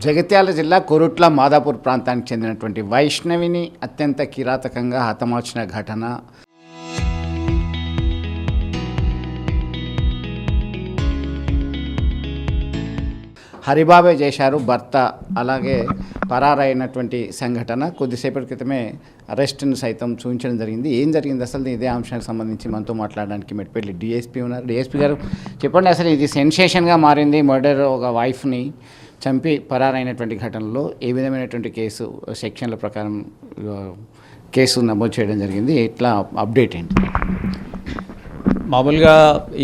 జగిత్యాల జిల్లా కొరుట్ల మాదాపూర్ ప్రాంతానికి చెందినటువంటి వైష్ణవిని అత్యంత కిరాతకంగా హతమార్చిన ఘటన హరిబాబే చేశారు. భర్త అలాగే పరారైనటువంటి సంఘటన కొద్దిసేపటి క్రితమే అరెస్ట్ను సైతం చూపించడం జరిగింది. ఏం జరిగింది అసలు ఇదే అంశానికి సంబంధించి మనతో మాట్లాడడానికి మెట్పల్లి డిఎస్పీ ఉన్నారు. డిఎస్పీ గారు చెప్పండి, అసలు ఇది సెన్సేషన్గా మారింది. మర్డర్ ఒక వైఫ్ని చంపి పరారైనటువంటి ఘటనలో ఏ విధమైనటువంటి కేసు సెక్షన్ల ప్రకారం కేసు నమోదు చేయడం జరిగింది, ఎట్లా అప్డేట్ ఏంటి? మామూలుగా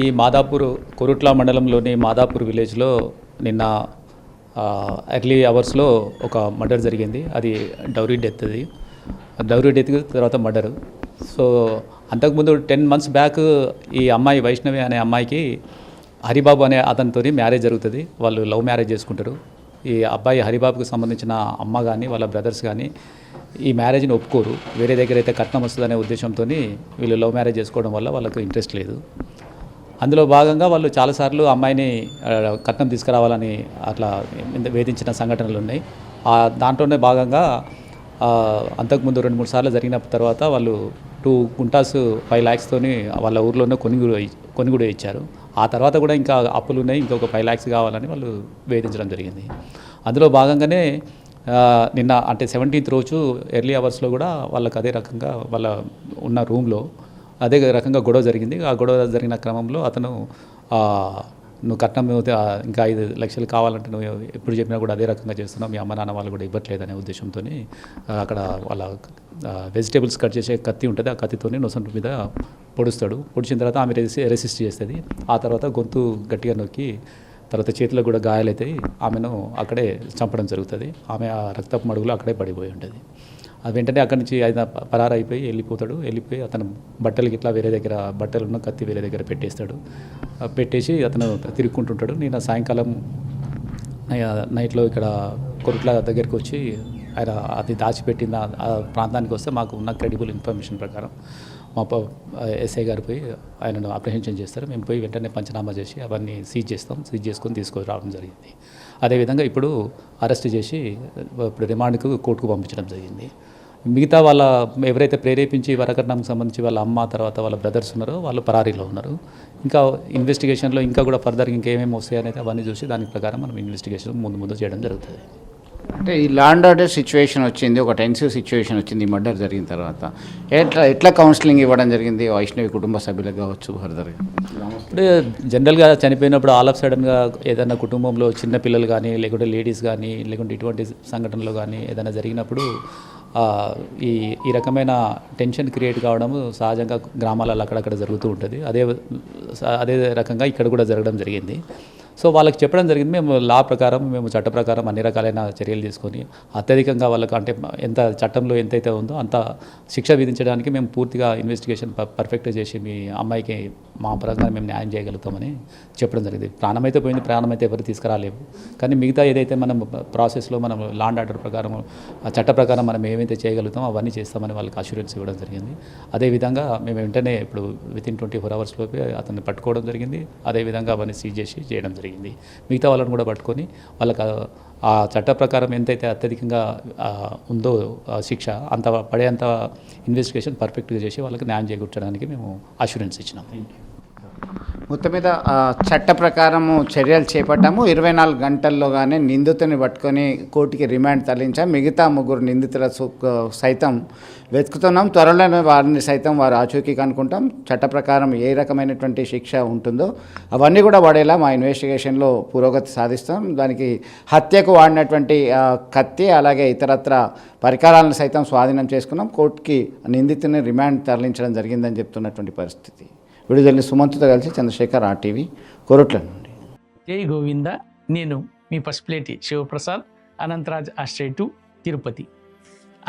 ఈ మాదాపూర్ కొరుట్ల మండలంలోని మాదాపూర్ విలేజ్లో నిన్న ఎర్లీ అవర్స్లో ఒక మర్డర్ జరిగింది. అది డౌరీ డెత్. డౌరీ డెత్ తర్వాత మర్డర్. సో అంతకుముందు 10 months బ్యాక్ ఈ అమ్మాయి వైష్ణవి అనే అమ్మాయికి హరిబాబు అనే అతనితో మ్యారేజ్ జరుగుతుంది. వాళ్ళు లవ్ మ్యారేజ్ చేసుకుంటారు. ఈ అబ్బాయి హరిబాబుకి సంబంధించిన అమ్మ కానీ వాళ్ళ బ్రదర్స్ కానీ ఈ మ్యారేజ్ని ఒప్పుకోరు. వేరే దగ్గర అయితే కట్నం వస్తుందనే ఉద్దేశంతో వీళ్ళు లవ్ మ్యారేజ్ చేసుకోవడం వల్ల వాళ్ళకు ఇంట్రెస్ట్ లేదు. అందులో భాగంగా వాళ్ళు చాలాసార్లు అమ్మాయిని కట్నం తీసుకురావాలని అట్లా వేధించిన సంఘటనలు ఉన్నాయి. దాంట్లోనే భాగంగా అంతకుముందు 2-3 సార్లు జరిగిన తర్వాత వాళ్ళు 2 గుంటాస్ 5 lakhs వాళ్ళ ఊర్లోనే కొని కూడా ఇచ్చారు. ఆ తర్వాత కూడా ఇంకా అప్పులు ఉన్నాయి, ఇంకొక 5 lakhs కావాలని వాళ్ళు వేధించడం జరిగింది. అందులో భాగంగానే నిన్న అంటే 17th రోజు ఎర్లీ అవర్స్లో కూడా వాళ్ళకి అదే రకంగా వాళ్ళ ఉన్న రూమ్లో అదే రకంగా గొడవ జరిగింది. ఆ గొడవ జరిగిన క్రమంలో అతను నువ్వు కట్నం ఇంకా 5 లక్షలు కావాలంటే నువ్వు ఎప్పుడు చెప్పినా కూడా అదే రకంగా చేస్తున్నావు, మీ అమ్మ నాన్న వాళ్ళు కూడా ఇవ్వట్లేదనే ఉద్దేశంతో అక్కడ వాళ్ళ వెజిటేబుల్స్ కట్ చేసే కత్తి ఉంటుంది, ఆ కత్తితో నొసంటు మీద పొడుస్తాడు. పొడిచిన తర్వాత ఆమె రెసిస్ట్ చేస్తుంది. ఆ తర్వాత గొంతు గట్టిగా నొక్కి తర్వాత చేతిలో కూడా గాయాలైతాయి. ఆమెను అక్కడే చంపడం జరుగుతుంది. ఆమె ఆ రక్తపు మడుగులో అక్కడే పడిపోయి ఉంటుంది. అది వెంటనే అక్కడి నుంచి ఆయన పరారైపోయి వెళ్ళిపోయి అతను బట్టలకి ఇట్లా వేరే దగ్గర బట్టలున్న కత్తి వేరే దగ్గర పెట్టేసి అతను తిరుక్కుంటుంటాడు. నేను సాయంకాలం నైట్లో ఇక్కడ కొరుట్ల దగ్గరికి వచ్చి ఆయన అది దాచిపెట్టిన ఆ ప్రాంతానికి వస్తే మాకు ఉన్న క్రెడిబుల్ ఇన్ఫర్మేషన్ ప్రకారం మా ఎస్ఐ గారు పోయి ఆయనను అప్రహెన్షన్ చేస్తారు. మేము పోయి వెంటనే పంచనామా చేసి అవన్నీ సీజ్ చేసుకొని తీసుకురావడం జరిగింది. అదేవిధంగా ఇప్పుడు అరెస్ట్ చేసి ఇప్పుడు రిమాండ్కు కోర్టుకు పంపించడం జరిగింది. మిగతా వాళ్ళ ఎవరైతే ప్రేరేపించి వరకట్నంకి సంబంధించి వాళ్ళ అమ్మ తర్వాత వాళ్ళ బ్రదర్స్ ఉన్నారో వాళ్ళు పరారీలో ఉన్నారు. ఇంకా ఇన్వెస్టిగేషన్లో ఇంకా కూడా ఫర్దర్ ఇంకేమేమి వస్తాయి అనేది అవన్నీ చూసి దాని ప్రకారం మనం ఇన్వెస్టిగేషన్ ముందు చేయడం జరుగుతుంది. అంటే ఈ లా అండ్ ఆర్డర్ సిచ్యువేషన్ వచ్చింది, ఒక టెన్సివ్ సిచ్యువేషన్ వచ్చింది ఈ మర్డర్ జరిగిన తర్వాత. ఎట్లా కౌన్సిలింగ్ ఇవ్వడం జరిగింది వైష్ణవి కుటుంబ సభ్యులకు కావచ్చు ఫర్దర్గా? ఇప్పుడు జనరల్గా చనిపోయినప్పుడు ఆల్ ఆఫ్ సడన్గా ఏదైనా కుటుంబంలో చిన్న పిల్లలు కానీ లేకుంటే లేడీస్ కానీ లేకుంటే ఇటువంటి సంఘటనలు కానీ ఏదైనా జరిగినప్పుడు ఈ రకమైన టెన్షన్ క్రియేట్ కావడం సహజంగా గ్రామాలలో అక్కడక్కడ జరుగుతూ ఉంటుంది. అదే రకంగా ఇక్కడ కూడా జరగడం జరిగింది. సో వాళ్ళకి చెప్పడం జరిగింది, మేము లా ప్రకారం మేము చట్ట ప్రకారం అన్ని రకాలైన చర్యలు తీసుకొని అత్యధికంగా వాళ్ళకు అంటే ఎంత చట్టంలో ఎంతైతే ఉందో అంత శిక్ష విధించడానికి మేము పూర్తిగా ఇన్వెస్టిగేషన్ పర్ఫెక్ట్ చేసి మీ అమ్మాయికి మా పరంగా మేము న్యాయం చేయగలుగుతామని చెప్పడం జరిగింది. ప్రాణం అయితే పోయింది, ప్రాణం అయితే ఎవరు తీసుకురాలేము. కానీ మిగతా ఏదైతే మనం ప్రాసెస్లో మనం లా అండ్ ఆర్డర్ ప్రకారం చట్ట ప్రకారం మనం ఏమైతే చేయగలుగుతామో అవన్నీ చేస్తామని వాళ్ళకి అష్యూరెన్స్ ఇవ్వడం జరిగింది. అదేవిధంగా మేము వెంటనే ఇప్పుడు వితిన్ 24 hours లోపే అతన్ని పట్టుకోవడం జరిగింది. అదేవిధంగా అవన్నీ సీజ్ చేసి చేయడం జరిగింది. మిగతా వాళ్ళని కూడా పట్టుకొని వాళ్ళకి ఆ చట్ట ప్రకారం ఎంతైతే అత్యధికంగా ఉందో శిక్ష అంత పడేంత ఇన్వెస్టిగేషన్ పర్ఫెక్ట్గా చేసి వాళ్ళకి న్యాయం చేకూర్చడానికి మేము అష్యూరెన్స్ ఇచ్చినాం. మొత్తం మీద చట్ట ప్రకారము చర్యలు చేపట్టాము. 24 గంటల్లోగానే నిందితుని పట్టుకొని కోర్టుకి రిమాండ్ తరలించాం. మిగతా 3 నిందితుల సైతం వెతుకుతున్నాం. త్వరలోనే వారిని సైతం వారు ఆచూకీ కనుక్కుంటాం. చట్ట ప్రకారం ఏ రకమైనటువంటి శిక్ష ఉంటుందో అవన్నీ కూడా పడేలా మా ఇన్వెస్టిగేషన్లో పురోగతి సాధిస్తాం. దానికి హత్యకు వాడినటువంటి కత్తి అలాగే ఇతరత్ర పరికరాలను సైతం స్వాధీనం చేసుకున్నాం. కోర్టుకి నిందితుని రిమాండ్ తరలించడం జరిగిందని చెప్తున్నటువంటి పరిస్థితి. విడుదలని సుమంత్తో కలిసి చంద్రశేఖర్, RTV, కొరుట్ల నుండి. జై గోవింద. నేను మీ పసుపులేటి శివప్రసాద్, అనంతరాజ్ ఆశ్రయ 2, తిరుపతి.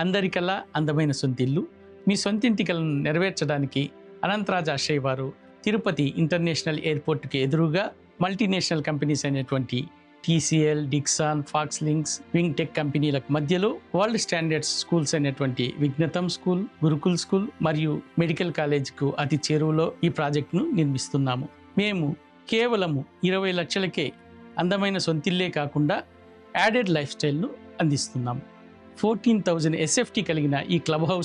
అందరికల్లా అందమైన సొంతిల్లు. మీ సొంతింటి కలను నెరవేర్చడానికి అనంతరాజ్ ఆశ్రయ వారు తిరుపతి ఇంటర్నేషనల్ ఎయిర్పోర్ట్కి ఎదురుగా మల్టీనేషనల్ కంపెనీస్ అయినటువంటి TCL, Dixon, Fox Links, wing tech కంపెనీలకు మధ్యలో వరల్డ్ స్టాండర్డ్స్ స్కూల్స్ అయినటువంటి విజ్ఞతం స్కూల్, గురుకుల్ స్కూల్ మరియు మెడికల్ కాలేజ్కు అతి చేరువలో ఈ ప్రాజెక్టును నిర్మిస్తున్నాము. మేము కేవలము 20 లక్షలకే అందమైన సొంతిల్లే కాకుండా యాడెడ్ లైఫ్ స్టైల్ను అందిస్తున్నాం. 14,000 SFT కలిగిన ఈ క్లబ్ హౌస్